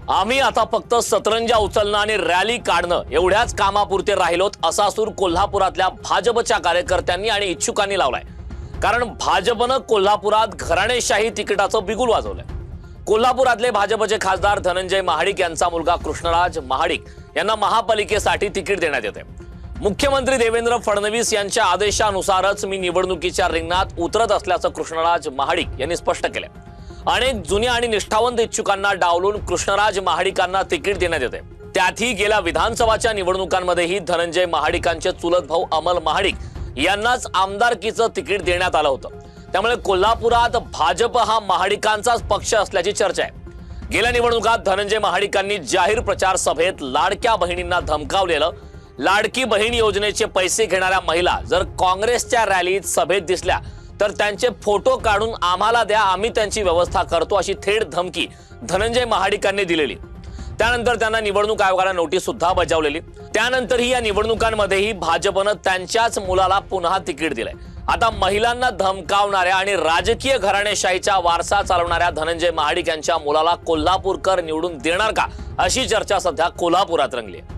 आम्ही आता फक्त सतरंजा उचलणं आणि रॅली काढणं एवढ्याच कामापुरते राहिलोत असा सूर कोल्हापुरातल्या भाजपच्या कार्यकर्त्यांनी आणि इच्छुकांनी लावलाय। कारण भाजपनं कोल्हापुरात घराणेशाही तिकिटाचं बिगुल वाजवलंय। कोल्हापुरातले भाजपचे खासदार धनंजय महाडिक यांचा मुलगा कृष्णराज महाडिक यांना महापालिकेसाठी तिकीट देण्यात येते। मुख्यमंत्री देवेंद्र फडणवीस यांच्या आदेशानुसारच मी निवडणुकीच्या रिंगणात उतरत असल्याचं कृष्णराज महाडिक यांनी स्पष्ट केलंय। अनेक जुन्या आणि निष्ठावंत इच्छुकांना डावलून कृष्णराज महाडिकांना तिकीट देण्यात येते। त्यातही गेल्या विधानसभाच्या निवडणुकांमध्येही धनंजय महाडिकांचे चुलत भाऊ अमल महाडिक यांनाच आमदारकीचं तिकीट देण्यात आलं होतं। त्यामुळे कोल्हापुरात भाजप हा महाडिकांचाच पक्ष असल्याची चर्चा आहे। गेल्या निवडणुकात धनंजय महाडिकांनी जाहीर प्रचार सभेत लाडक्या बहिणींना धमकावलेलं। लाडकी बहीण योजनेचे पैसे घेणाऱ्या महिला जर काँग्रेसच्या रॅलीत सभेत दिसल्या तर त्यांचे फोटो काढून आम्हाला द्या, आम्ही त्यांची व्यवस्था करतो अशी थेट धमकी धनंजय महाडिकांनी दिलेली। त्यानंतर त्यांना निवडणूक आयोगाला नोटीस सुद्धा बजावलेली। त्यानंतरही या निवडणुकांमध्येही भाजपनं त्यांच्याच मुलाला पुन्हा तिकीट दिलंय। आता महिलांना धमकावणाऱ्या आणि राजकीय घराणेशाहीचा वारसा चालवणाऱ्या धनंजय महाडिक यांच्या मुलाला कोल्हापूरकर निवडून देणार का अशी चर्चा सध्या कोल्हापुरात रंगली आहे।